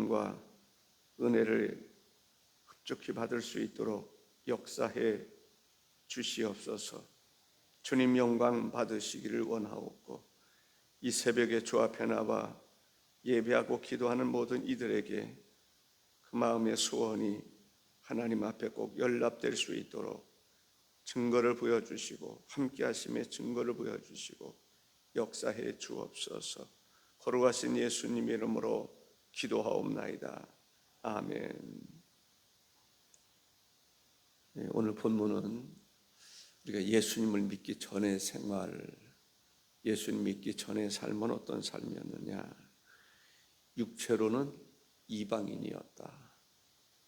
과 은혜를 흡족히 받을 수 있도록 역사해 주시옵소서. 주님 영광 받으시기를 원하옵고, 이 새벽에 주 앞에 나와 예배하고 기도하는 모든 이들에게 그 마음의 소원이 하나님 앞에 꼭 연락될 수 있도록 증거를 보여주시고, 함께 하심의 증거를 보여주시고 역사해 주옵소서. 거룩하신 예수님의 이름으로 기도하옵나이다. 아멘. 네, 오늘 본문은 우리가 예수님을 믿기 전의 생활, 예수님 믿기 전의 삶은 어떤 삶이었느냐? 육체로는 이방인이었다.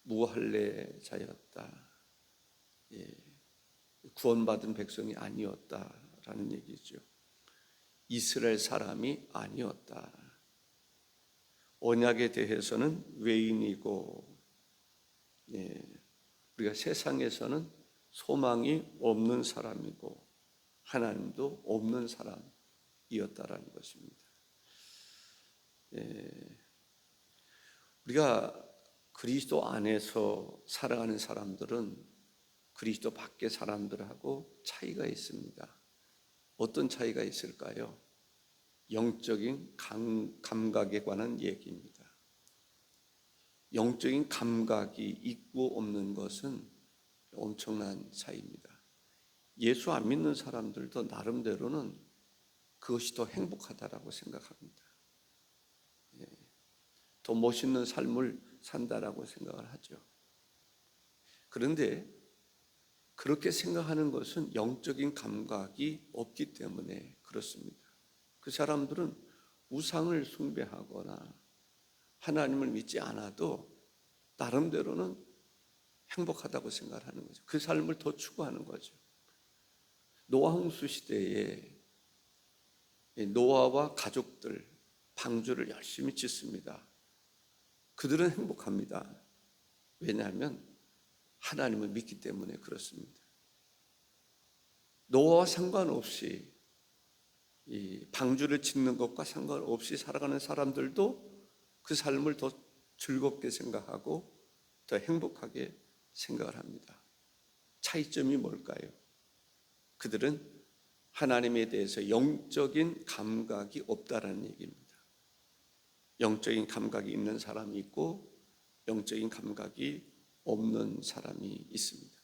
무할례자였다. 구원받은 백성이 아니었다라는 얘기죠. 이스라엘 사람이 아니었다. 언약에 대해서는 외인이고, 우리가 세상에서는 소망이 없는 사람이고 하나님도 없는 사람이었다라는 것입니다. 우리가 그리스도 안에서 살아가는 사람들은 그리스도 밖의 사람들하고 차이가 있습니다. 어떤 차이가 있을까요? 영적인 감각에 관한 얘기입니다. 영적인 감각이 있고 없는 것은 엄청난 차이입니다. 예수 안 믿는 사람들도 나름대로는 그것이 더 행복하다라고 생각합니다. 더 멋있는 삶을 산다라고 생각을 하죠. 그런데 그렇게 생각하는 것은 영적인 감각이 없기 때문에 그렇습니다. 그 사람들은 우상을 숭배하거나 하나님을 믿지 않아도 나름대로는 행복하다고 생각하는 거죠. 그 삶을 더 추구하는 거죠. 노아 홍수 시대에 노아와 가족들 방주를 열심히 짓습니다. 그들은 행복합니다. 왜냐하면 하나님을 믿기 때문에 그렇습니다. 노아와 상관없이 이 방주를 짓는 것과 상관없이 살아가는 사람들도 그 삶을 더 즐겁게 생각하고 더 행복하게 생각을 합니다. 차이점이 뭘까요? 그들은 하나님에 대해서 영적인 감각이 없다라는 얘기입니다. 영적인 감각이 있는 사람이 있고 영적인 감각이 없는 사람이 있습니다.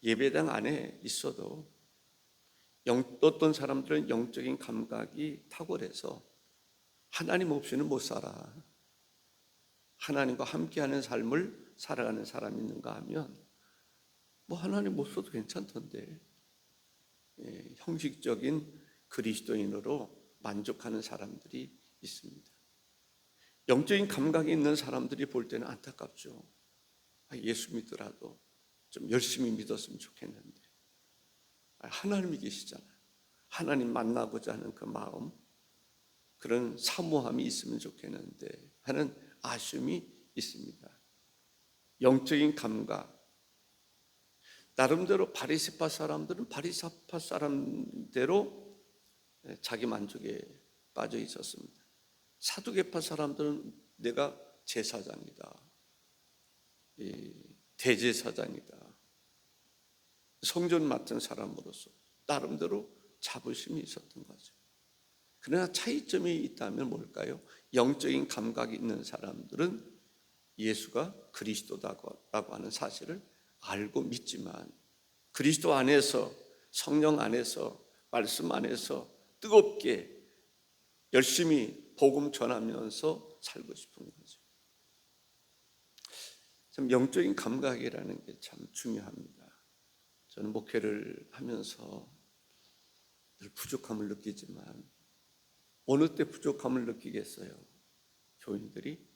예배당 안에 있어도 어떤 사람들은 영적인 감각이 탁월해서 하나님 없이는 못 살아. 하나님과 함께하는 삶을 살아가는 사람이 있는가 하면 뭐 하나님 못 써도 괜찮던데, 형식적인 그리스도인으로 만족하는 사람들이 있습니다. 영적인 감각이 있는 사람들이 볼 때는 안타깝죠. 예수 믿더라도 좀 열심히 믿었으면 좋겠는데, 하나님이 계시잖아요. 하나님 만나고자 하는 그 마음, 그런 사모함이 있으면 좋겠는데 하는 아쉬움이 있습니다. 영적인 감각, 나름대로 바리새파 사람들은 바리새파 사람대로 자기 만족에 빠져 있었습니다. 사두개파 사람들은 내가 제사장이다, 대제사장이다, 성전 맡은 사람으로서 나름대로 자부심이 있었던 거죠. 그러나 차이점이 있다면 뭘까요? 영적인 감각이 있는 사람들은 예수가 그리스도다라고 하는 사실을 알고 믿지만, 그리스도 안에서, 성령 안에서, 말씀 안에서 뜨겁게 열심히 복음 전하면서 살고 싶은 거죠. 참 영적인 감각이라는 게 참 중요합니다. 저는 목회를 하면서 늘 부족함을 느끼지만 어느 때 부족함을 느끼겠어요? 교인들이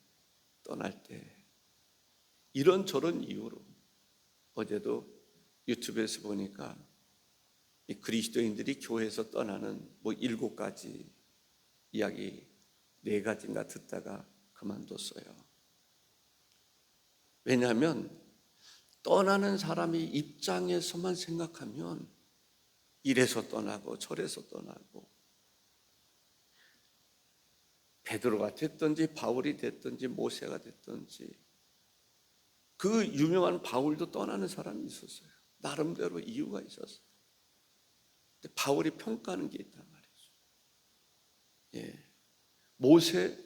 떠날 때. 이런저런 이유로 어제도 유튜브에서 보니까 이 그리스도인들이 교회에서 떠나는 7가지 이야기 4가지인가 듣다가 그만뒀어요. 왜냐하면 떠나는 사람의 입장에서만 생각하면 이래서 떠나고 저래서 떠나고 베드로가 됐든지 바울이 됐든지 모세가 됐든지 그 유명한 바울도 떠나는 사람이 있었어요. 나름대로 이유가 있었어요. 근데 바울이 평가하는 게 있단 말이죠. 예. 모세를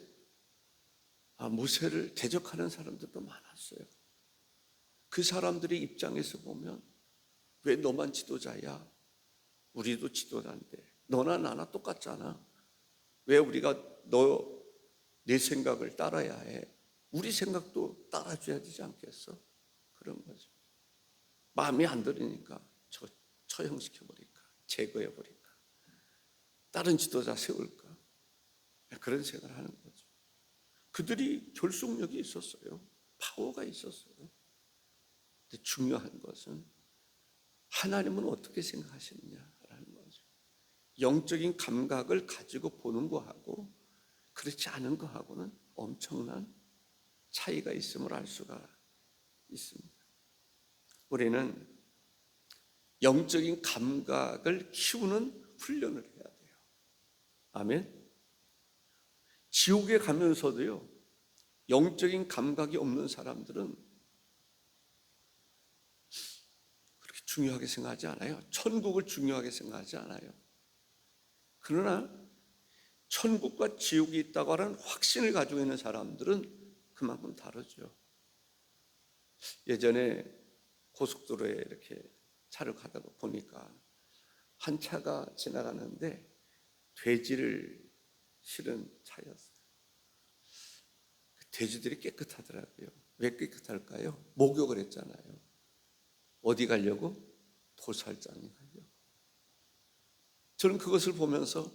대적하는 사람들도 많았어요. 그 사람들의 입장에서 보면 왜 너만 지도자야? 우리도 지도자인데 너나 나나 똑같잖아. 왜 우리가 내 생각을 따라야 해? 우리 생각도 따라줘야 되지 않겠어? 그런 거죠. 마음에 안 들으니까 처형시켜버릴까? 제거해버릴까? 다른 지도자 세울까? 그런 생각을 하는 거죠. 그들이 결속력이 있었어요. 파워가 있었어요. 근데 중요한 것은 하나님은 어떻게 생각하시느냐라는 거죠. 영적인 감각을 가지고 보는 거하고 그렇지 않은 거하고는 엄청난 차이가 있음을 알 수가 있습니다. 우리는 영적인 감각을 키우는 훈련을 해야 돼요. 아멘. 지옥에 가면서도요, 영적인 감각이 없는 사람들은 그렇게 중요하게 생각하지 않아요. 천국을 중요하게 생각하지 않아요. 그러나 천국과 지옥이 있다고 하는 확신을 가지고 있는 사람들은 그만큼 다르죠. 예전에 고속도로에 이렇게 차를 가다가 보니까 한 차가 지나가는데 돼지를 실은 차였어요. 돼지들이 깨끗하더라고요. 왜 깨끗할까요? 목욕을 했잖아요. 어디 가려고? 도살장에 가려고. 저는 그것을 보면서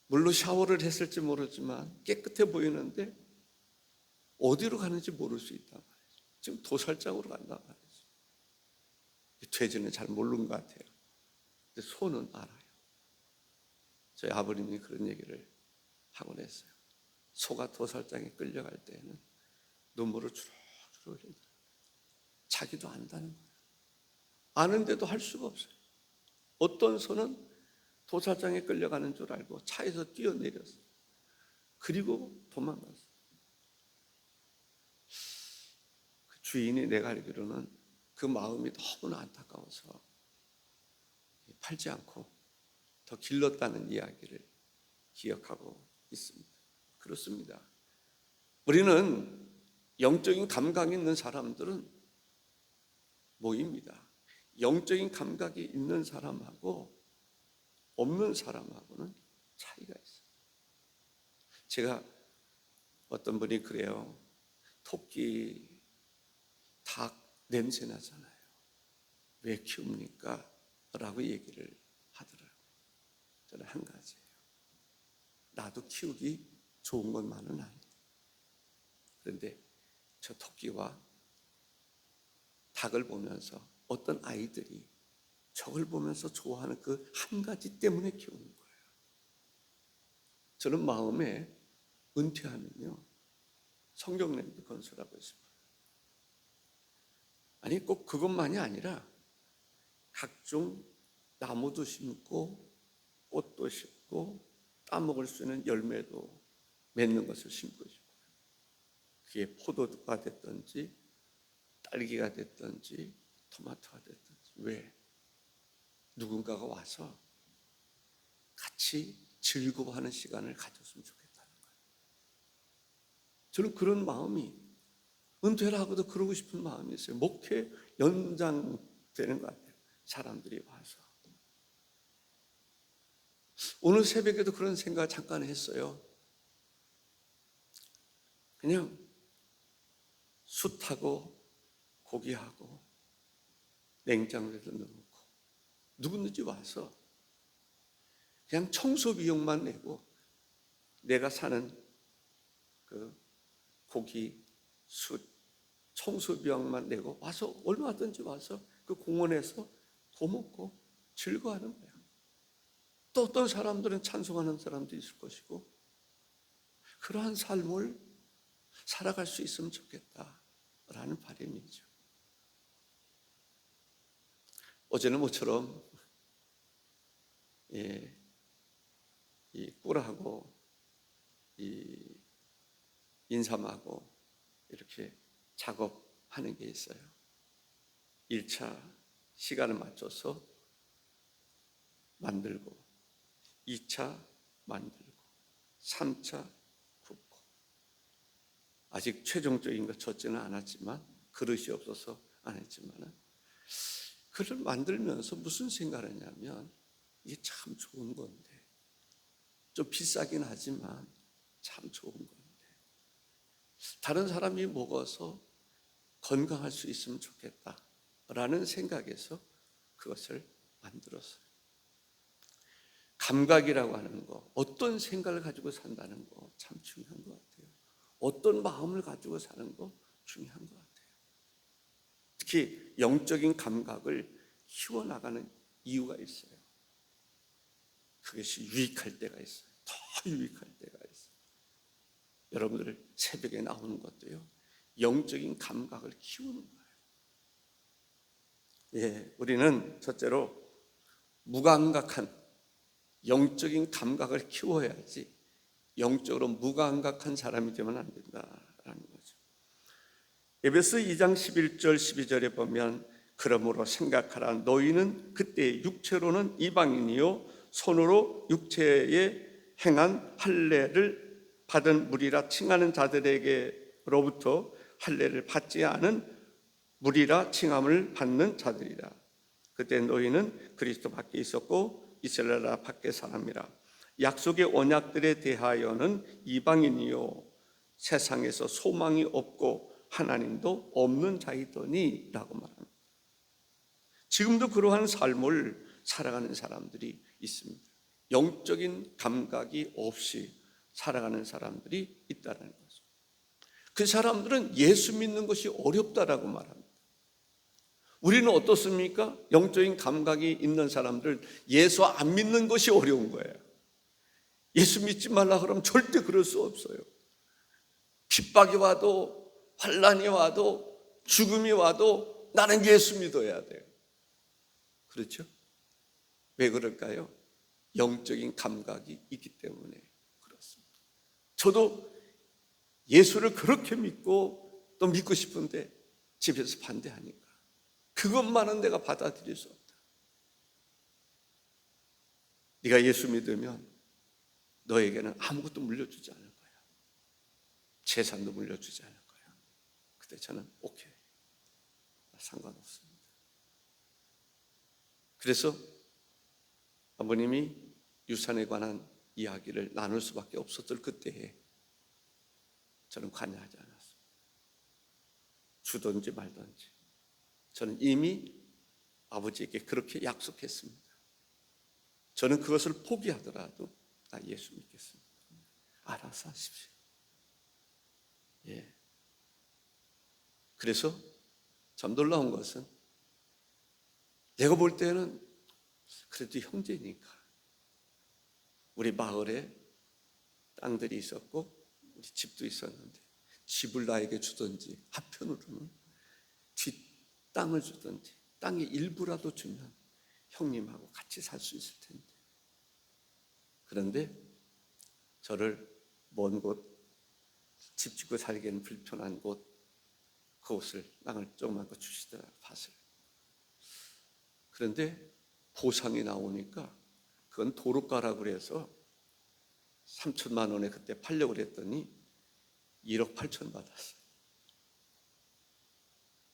물론 샤워를 했을지 모르지만 깨끗해 보이는데 어디로 가는지 모를 수 있단 말이죠. 지금 도살장으로 간단 말이죠. 돼지는 잘 모르는 것 같아요. 근데 소는 알아요. 저희 아버님이 그런 얘기를 하곤 했어요. 소가 도살장에 끌려갈 때에는 눈물을 주룩주룩 흘리더라고요. 자기도 안다는 거예요. 아는데도 할 수가 없어요. 어떤 소는 도살장에 끌려가는 줄 알고 차에서 뛰어내렸어요. 그리고 도망갔어요. 그 주인이 내가 알기로는 그 마음이 너무나 안타까워서 팔지 않고 더 길렀다는 이야기를 기억하고 있습니다. 그렇습니다. 우리는 영적인 감각이 있는 사람들은 모입니다. 영적인 감각이 있는 사람하고 없는 사람하고는 차이가 있어요. 제가 어떤 분이 그래요. 토끼, 닭 냄새 나잖아요. 왜 키웁니까? 라고 얘기를 하더라고요. 저는 한 가지예요. 나도 키우기 좋은 것만은 아니에요. 그런데 저 토끼와 닭을 보면서 어떤 아이들이 저걸 보면서 좋아하는 그 한 가지 때문에 키우는 거예요. 저는 마음에 은퇴하면요, 성경냄도 건설하고 있습니다. 아니 꼭 그것만이 아니라 각종 나무도 심고 꽃도 심고 따먹을 수 있는 열매도 맺는 것을 심고 싶어요. 그게 포도가 됐든지 딸기가 됐든지 토마토가 됐든지. 왜? 누군가가 와서 같이 즐거워하는 시간을 가졌으면 좋겠다는 거예요. 저는 그런 마음이 은퇴를 하고도 그러고 싶은 마음이 있어요. 목회 연장되는 것 같아요. 사람들이 와서. 오늘 새벽에도 그런 생각 잠깐 했어요. 그냥 숯하고 고기하고 냉장고에 넣어놓고 누구든지 와서 그냥 청소 비용만 내고 내가 사는 그 고기, 숯, 청소 비용만 내고 와서 얼마든지 와서 그 공원에서 도먹고 즐거워하는 거야. 또 어떤 사람들은 찬송하는 사람도 있을 것이고 그러한 삶을 살아갈 수 있으면 좋겠다라는 바람이죠. 어제는 모처럼 이 꿀하고 이 인삼하고 이렇게 작업하는 게 있어요. 1차 시간을 맞춰서 만들고 2차 만들고 3차 굽고 아직 최종적인 거 젖지는 않았지만 그릇이 없어서 안 했지만은 그걸 만들면서 무슨 생각을 했냐면 이게 참 좋은 건데 좀 비싸긴 하지만 참 좋은 건데 다른 사람이 먹어서 건강할 수 있으면 좋겠다라는 생각에서 그것을 만들었어요. 감각이라고 하는 거, 어떤 생각을 가지고 산다는 거 참 중요한 것 같아요. 어떤 마음을 가지고 사는 거 중요한 것 같아요. 특히 영적인 감각을 키워나가는 이유가 있어요. 그것이 유익할 때가 있어요. 더 유익할 때가 있어요. 여러분들 새벽에 나오는 것도요, 영적인 감각을 키우는 거예요. 예, 우리는 첫째로 무감각한 영적인 감각을 키워야지 영적으로 무감각한 사람이 되면 안 된다라는 거죠. 에베소 2장 11절 12절에 보면 그러므로 생각하라 너희는 그때 육체로는 이방인이요 손으로 육체에 행한 할례를 받은 무리라 칭하는 자들에게로부터 할례를 받지 않은 무리라 칭함을 받는 자들이라. 그때 너희는 그리스도 밖에 있었고 이스라엘 나라 밖의 사람이라. 약속의 언약들에 대하여는 이방인이요 세상에서 소망이 없고 하나님도 없는 자이더니 라고 말합니다. 지금도 그러한 삶을 살아가는 사람들이 있습니다. 영적인 감각이 없이 살아가는 사람들이 있다는 거죠. 그 사람들은 예수 믿는 것이 어렵다라고 말합니다. 우리는 어떻습니까? 영적인 감각이 있는 사람들 예수 안 믿는 것이 어려운 거예요. 예수 믿지 말라 그러면 절대 그럴 수 없어요. 핍박이 와도 환난이 와도 죽음이 와도 나는 예수 믿어야 돼요. 그렇죠? 왜 그럴까요? 영적인 감각이 있기 때문에 그렇습니다. 저도 예수를 그렇게 믿고 또 믿고 싶은데 집에서 반대하니까 그것만은 내가 받아들일 수 없다. 네가 예수 믿으면 너에게는 아무것도 물려주지 않을 거야. 재산도 물려주지 않을 거야. 그때 저는 오케이, 상관없습니다. 그래서 아버님이 유산에 관한 이야기를 나눌 수밖에 없었을 그때에 저는 관여하지 않았습니다. 주든지 말든지 저는 이미 아버지에게 그렇게 약속했습니다. 저는 그것을 포기하더라도 나 예수 믿겠습니다. 알아서 하십시오. 예. 그래서 참 놀라운 것은 내가 볼 때는 그래도 형제니까 우리 마을에 땅들이 있었고 우리 집도 있었는데 집을 나에게 주든지 한편으로는 뒷땅을 주든지 땅의 일부라도 주면 형님하고 같이 살 수 있을 텐데 그런데 저를 먼 곳 집 짓고 살기에는 불편한 곳 그곳을 땅을 조그만 거 주시더라고요. 밭을. 그런데 보상이 나오니까 그건 도로가라고 그래서 3천만 원에 그때 팔려고 그랬더니 1억 8천 받았어요.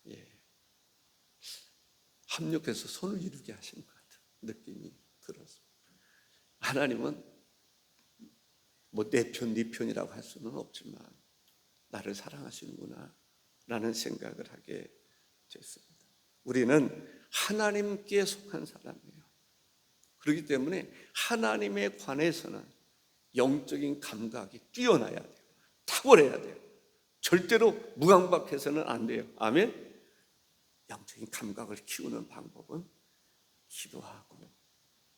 예. 합력해서 손을 이루게 하신 것 같은 느낌이 들었습니다. 하나님은 뭐 내 편, 네 편이라고 할 수는 없지만 나를 사랑하시는구나 라는 생각을 하게 됐습니다. 우리는 하나님께 속한 사람이에요. 그렇기 때문에 하나님에 관해서는 영적인 감각이 뛰어나야 돼요. 탁월해야 돼요. 절대로 무감각해서는 안 돼요. 아멘. 영적인 감각을 키우는 방법은 기도하고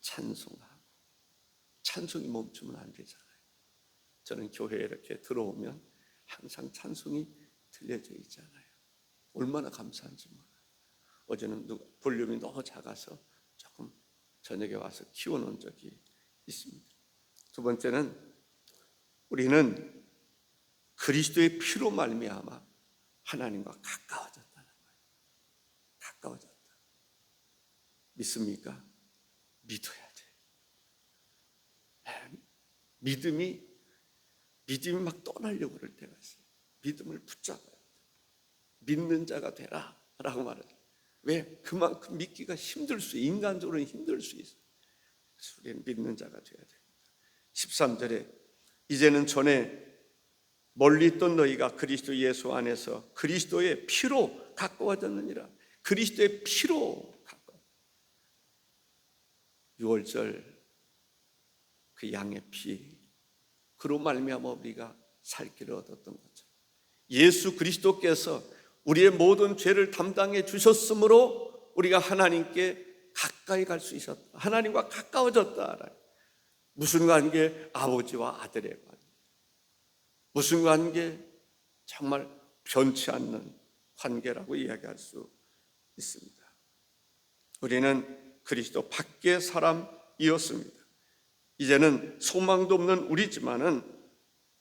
찬송하고 찬송이 멈추면 안 되잖아요. 저는 교회에 이렇게 들어오면 항상 찬송이 들려져 있잖아요. 얼마나 감사한지 몰라요. 어제는 볼륨이 너무 작아서 조금 저녁에 와서 키워놓은 적이 있습니다. 두 번째는 우리는 그리스도의 피로 말미암아 하나님과 가까워졌다는 거예요. 가까워졌다. 믿습니까? 믿어야 돼. 믿음이 막 떠나려고 그럴 때가 있어요. 믿음을 붙잡아야 돼. 믿는 자가 되라 라고 말해요. 왜? 그만큼 믿기가 힘들 수 있어요. 인간적으로는 힘들 수 있어요. 그래서 우리는 믿는 자가 되어야 됩니다. 13절에 이제는 전에 멀리 있던 너희가 그리스도 예수 안에서 그리스도의 피로 가까워졌느니라. 그리스도의 피로 가까워. 6월절 그 양의 피, 그로 말미암아 우리가 살 길을 얻었던 거죠. 예수 그리스도께서 우리의 모든 죄를 담당해 주셨으므로 우리가 하나님께 가까이 갈 수 있었다. 하나님과 가까워졌다. 무슨 관계? 아버지와 아들의 관계. 무슨 관계? 정말 변치 않는 관계라고 이야기할 수 있습니다. 우리는 그리스도 밖의 사람이었습니다. 이제는 소망도 없는 우리지만은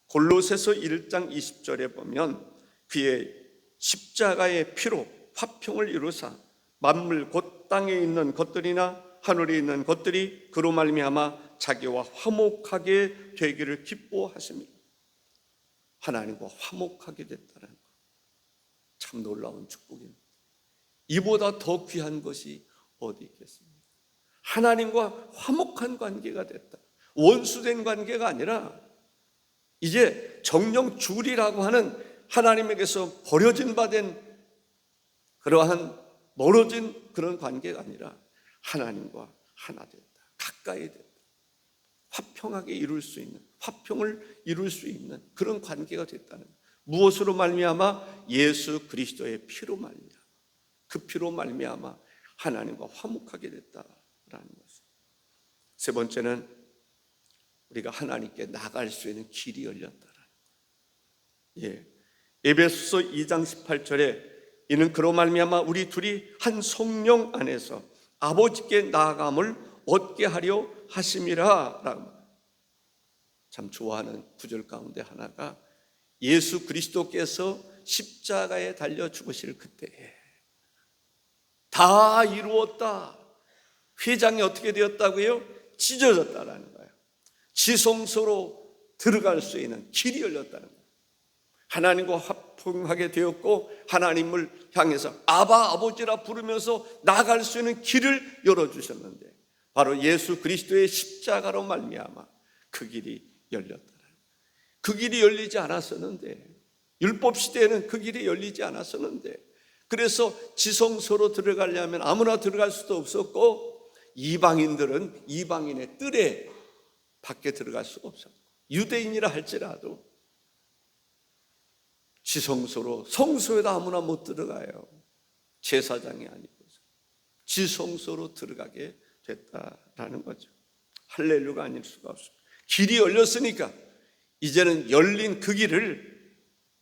골로새서 1장 20절에 보면 그의 십자가의 피로 화평을 이루사 만물 곧 땅에 있는 것들이나 하늘에 있는 것들이 그로 말미암아 자기와 화목하게 되기를 기뻐하십니다. 하나님과 화목하게 됐다는 것, 참 놀라운 축복입니다. 이보다 더 귀한 것이 어디 있겠습니까? 하나님과 화목한 관계가 됐다. 원수된 관계가 아니라 이제 정령 주리라고 하는 하나님에게서 버려진 바 된 그러한 멀어진 그런 관계가 아니라 하나님과 하나 됐다. 가까이 됐다. 화평하게 이룰 수 있는, 화평을 이룰 수 있는 그런 관계가 됐다는 것. 무엇으로 말미암아? 예수 그리스도의 피로 말미암아. 그 피로 말미암아 하나님과 화목하게 됐다라는 것입니다. 세 번째는 우리가 하나님께 나갈 수 있는 길이 열렸다라는 거예요. 에베소서 2장 18절에 이는 그로 말미암아 우리 둘이 한 성령 안에서 아버지께 나아감을 얻게 하려 하심이라 라고. 참 좋아하는 구절 가운데 하나가 예수 그리스도께서 십자가에 달려 죽으실 그때에 다 이루었다. 회장이 어떻게 되었다고요? 찢어졌다라는 거예요. 지성소로 들어갈 수 있는 길이 열렸다는 거예요. 하나님과 화평하게 되었고 하나님을 향해서 아바 아버지라 부르면서 나아갈 수 있는 길을 열어주셨는데 바로 예수 그리스도의 십자가로 말미암아 그 길이 열렸다는 거예요. 그 길이 열리지 않았었는데, 율법 시대에는 그 길이 열리지 않았었는데, 그래서 지성소로 들어가려면 아무나 들어갈 수도 없었고 이방인들은 이방인의 뜰에 밖에 들어갈 수가 없었고 유대인이라 할지라도 지성소로, 성소에도 아무나 못 들어가요. 제사장이 아니고 지성소로 들어가게 됐다라는 거죠. 할렐루야가 아닐 수가 없습니다. 길이 열렸으니까 이제는 열린 그 길을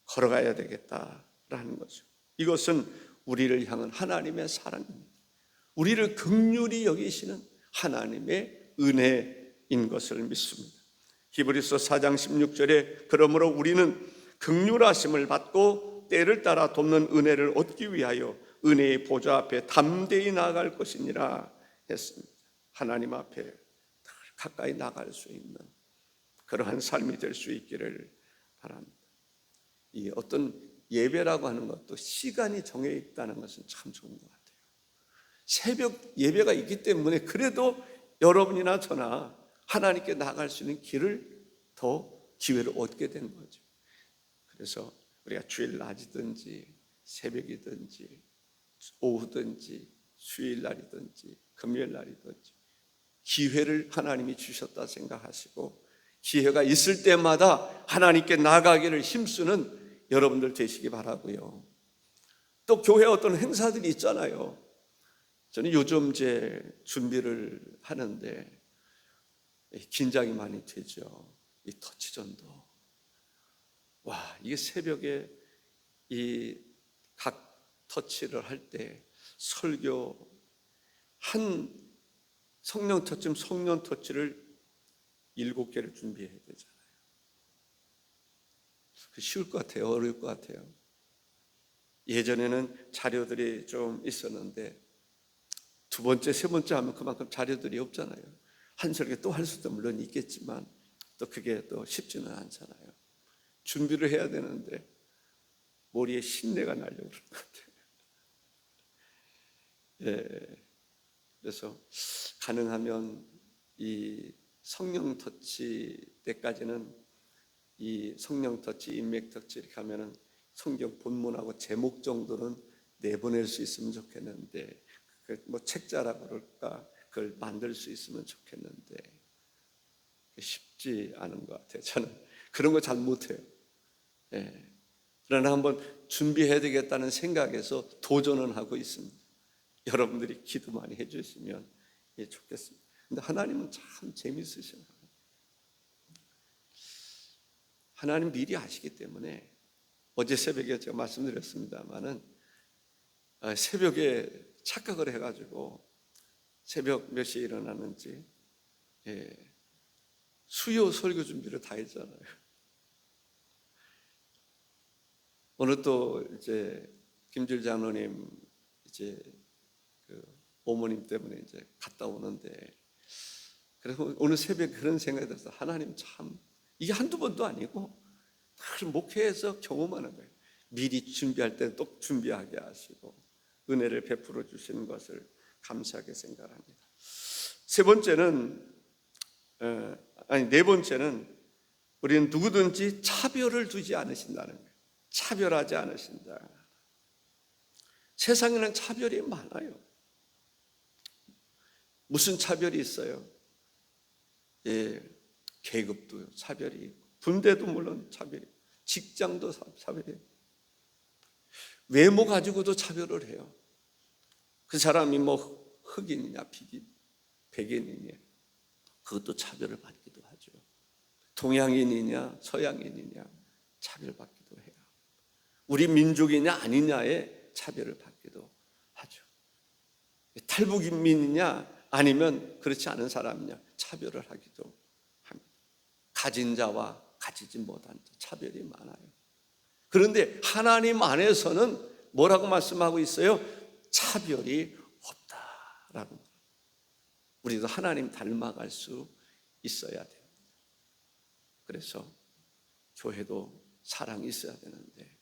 걸어가야 되겠다라는 거죠. 이것은 우리를 향한 하나님의 사랑입니다. 우리를 긍휼히 여기시는 하나님의 은혜인 것을 믿습니다. 히브리서 4장 16절에 그러므로 우리는 긍휼하심을 받고 때를 따라 돕는 은혜를 얻기 위하여 은혜의 보좌 앞에 담대히 나아갈 것이니라 했습니다. 하나님 앞에 가까이 나갈 수 있는 그러한 삶이 될 수 있기를 바랍니다. 이 어떤 예배라고 하는 것도 시간이 정해 있다는 것은 참 좋은 것 같아요. 새벽 예배가 있기 때문에 그래도 여러분이나 저나 하나님께 나갈 수 있는 길을 더 기회를 얻게 된 거죠. 그래서 우리가 주일 낮이든지 새벽이든지 오후든지 수요일날이든지 금요일날이든지 기회를 하나님이 주셨다 생각하시고 기회가 있을 때마다 하나님께 나가기를 힘쓰는 여러분들 되시기 바라고요. 또 교회 어떤 행사들이 있잖아요. 저는 요즘 제 준비를 하는데 긴장이 많이 되죠. 이 터치전도. 와, 이게 새벽에 이 각 터치를 할 때 설교 한 성령 터치를 7개를 준비해야 되잖아요. 쉬울 것 같아요? 어려울 것 같아요? 예전에는 자료들이 좀 있었는데 두 번째, 세 번째 하면 그만큼 자료들이 없잖아요. 한 설교 또 할 수도 물론 있겠지만 또 그게 또 쉽지는 않잖아요. 준비를 해야 되는데 머리에 신내가 나려고 그러는 것 같아요. 예. 그래서 가능하면 이 성령 터치 때까지는 이 성령 터치, 인맥 터치 이렇게 하면은 성경 본문하고 제목 정도는 내보낼 수 있으면 좋겠는데 뭐 책자라 그럴까 그걸 만들 수 있으면 좋겠는데 쉽지 않은 것 같아요. 저는 그런 거 잘 못해요. 예. 그러나 한번 준비해야 되겠다는 생각에서 도전은 하고 있습니다. 여러분들이 기도 많이 해주시면 좋겠습니다. 근데 하나님은 참 재미있으셔요. 하나님 미리 아시기 때문에 어제 새벽에 제가 말씀드렸습니다마는 새벽에 착각을 해가지고 새벽 몇 시에 일어나는지 수요 설교 준비를 다 했잖아요. 오늘 또 이제 김질 장로님 이제 그 어머님 때문에 이제 갔다 오는데 그래서 오늘 새벽에 그런 생각이 들어서 하나님 참 이게 한두 번도 아니고 늘 목회에서 경험하는 거예요. 미리 준비할 때 또 준비하게 하시고 은혜를 베풀어 주시는 것을 감사하게 생각합니다. 네 번째는 우리는 누구든지 차별을 두지 않으신다는 거예요. 차별하지 않으신다. 세상에는 차별이 많아요. 무슨 차별이 있어요? 계급도 차별이 있고 군대도 물론 차별이 있고 직장도 차별이 있고 외모 가지고도 차별을 해요. 그 사람이 뭐 흑인이냐 백인이냐 그것도 차별을 받기도 하죠. 동양인이냐 서양인이냐 차별받기도 해요. 우리 민족이냐 아니냐에 차별을 받기도 하죠. 탈북민이냐 아니면 그렇지 않은 사람이냐 차별을 하기도 합니다. 가진 자와 가지지 못한 자 차별이 많아요. 그런데 하나님 안에서는 뭐라고 말씀하고 있어요? 차별이 없다라고. 우리도 하나님 닮아갈 수 있어야 돼요. 그래서 교회도 사랑이 있어야 되는데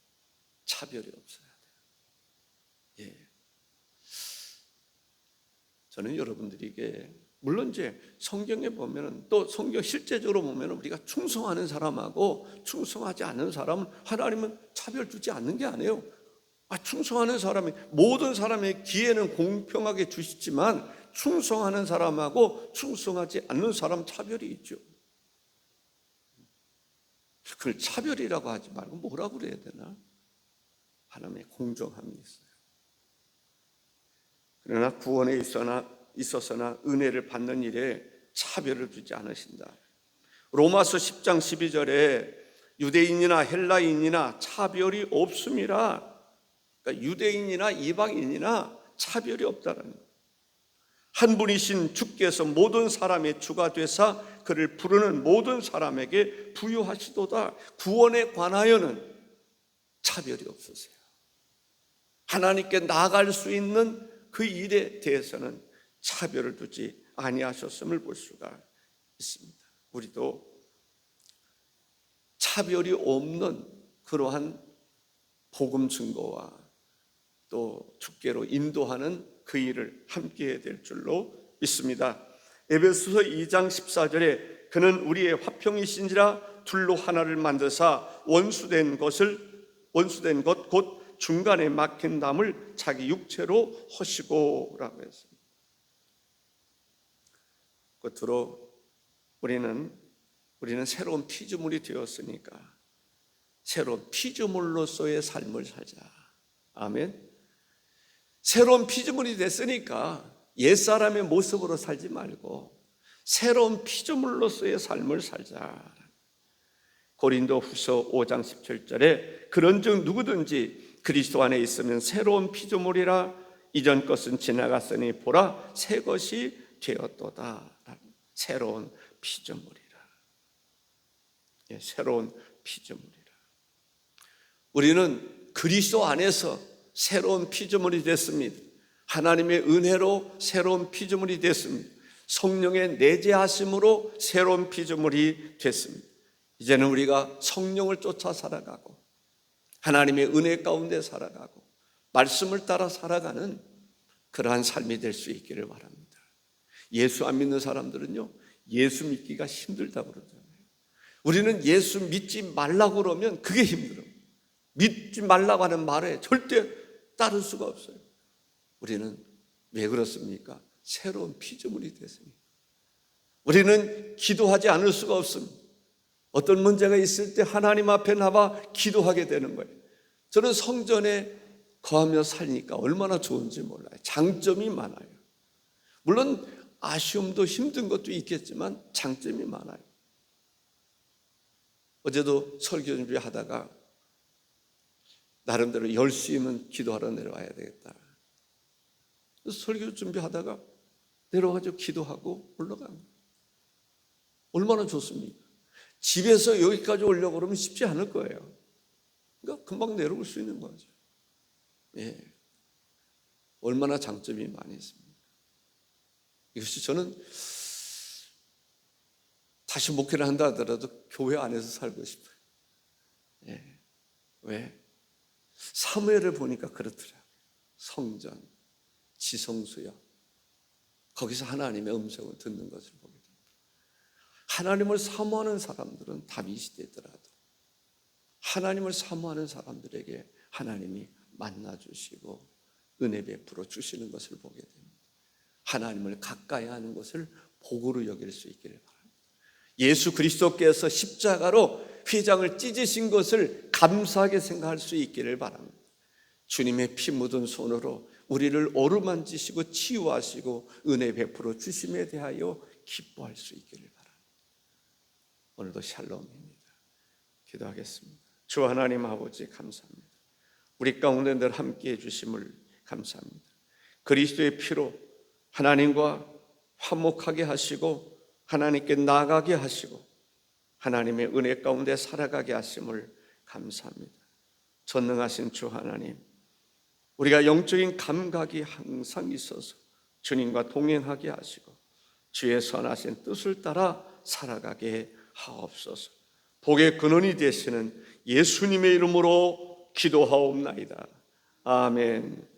차별이 없어야 돼요. 저는 여러분들에게 물론 이제 성경에 보면은 또 성경 실제적으로 보면은 우리가 충성하는 사람하고 충성하지 않는 사람 하나님은 차별 두지 않는 게 아니에요. 충성하는 사람이 모든 사람의 기회는 공평하게 주시지만 충성하는 사람하고 충성하지 않는 사람 차별이 있죠. 그걸 차별이라고 하지 말고 뭐라고 그래야 되나? 하나님의 공정함이 있어요. 그러나 구원에 있어서나 은혜를 받는 일에 차별을 두지 않으신다. 로마서 10장 12절에 유대인이나 헬라인이나 차별이 없음이라. 그러니까 유대인이나 이방인이나 차별이 없다는 거예요. 한 분이신 주께서 모든 사람의 주가 되사 그를 부르는 모든 사람에게 부유하시도다. 구원에 관하여는 차별이 없으세요. 하나님께 나아갈 수 있는 그 일에 대해서는 차별을 두지 아니하셨음을 볼 수가 있습니다. 우리도 차별이 없는 그러한 복음 증거와 또 주께로 인도하는 그 일을 함께 해야 될 줄로 믿습니다. 에베소서 2장 14절에 그는 우리의 화평이신지라 둘로 하나를 만드사 원수된 것 곧 중간에 막힌 담을 자기 육체로 허시고 라고 했습니다. 끝으로 우리는 새로운 피조물이 되었으니까 새로운 피조물로서의 삶을 살자. 아멘. 새로운 피조물이 됐으니까 옛사람의 모습으로 살지 말고 새로운 피조물로서의 삶을 살자. 고린도후서 5장 17절에 그런즉 누구든지 그리스도 안에 있으면 새로운 피조물이라 이전 것은 지나갔으니 보라 새 것이 되었도다. 새로운 피조물이라. 새로운 피조물이라. 우리는 그리스도 안에서 새로운 피조물이 됐습니다. 하나님의 은혜로 새로운 피조물이 됐습니다. 성령의 내재하심으로 새로운 피조물이 됐습니다. 이제는 우리가 성령을 쫓아 살아가고 하나님의 은혜 가운데 살아가고 말씀을 따라 살아가는 그러한 삶이 될 수 있기를 바랍니다. 예수 안 믿는 사람들은요, 예수 믿기가 힘들다고 그러잖아요. 우리는 예수 믿지 말라고 그러면 그게 힘들어요. 믿지 말라고 하는 말에 절대 따를 수가 없어요. 우리는 왜 그렇습니까? 새로운 피조물이 됐습니다. 우리는 기도하지 않을 수가 없습니다. 어떤 문제가 있을 때 하나님 앞에 나와 기도하게 되는 거예요. 저는 성전에 거하며 살니까 얼마나 좋은지 몰라요. 장점이 많아요. 물론 아쉬움도 힘든 것도 있겠지만 장점이 많아요. 어제도 설교 준비하다가 나름대로 10시면 기도하러 내려와야 되겠다. 그래서 설교 준비하다가 내려와가지고 기도하고 올라간 거예요. 얼마나 좋습니까? 집에서 여기까지 오려고 그러면 쉽지 않을 거예요. 그러니까 금방 내려올 수 있는 거죠. 예. 얼마나 장점이 많이 있습니까? 이것이 저는 다시 목회를 한다 하더라도 교회 안에서 살고 싶어요. 예. 왜? 사무엘을 보니까 그렇더라고요. 성전, 지성소요. 거기서 하나님의 음성을 듣는 것을 보게 됩니다. 하나님을 사모하는 사람들은 다윗이 되더라도 하나님을 사모하는 사람들에게 하나님이 만나주시고 은혜 베풀어 주시는 것을 보게 됩니다. 하나님을 가까이 하는 것을 복으로 여길 수 있기를 바랍니다. 예수 그리스도께서 십자가로 휘장을 찢으신 것을 감사하게 생각할 수 있기를 바랍니다. 주님의 피 묻은 손으로 우리를 어루만지시고 치유하시고 은혜 베풀어 주심에 대하여 기뻐할 수 있기를 바랍니다. 오늘도 샬롬입니다. 기도하겠습니다. 주 하나님 아버지 감사합니다. 우리 가운데 늘 함께해 주심을 감사합니다. 그리스도의 피로 하나님과 화목하게 하시고 하나님께 나아가게 하시고 하나님의 은혜 가운데 살아가게 하심을 감사합니다. 전능하신 주 하나님, 우리가 영적인 감각이 항상 있어서 주님과 동행하게 하시고 주의 선하신 뜻을 따라 살아가게 하옵소서. 복의 근원이 되시는 예수님의 이름으로 기도하옵나이다. 아멘.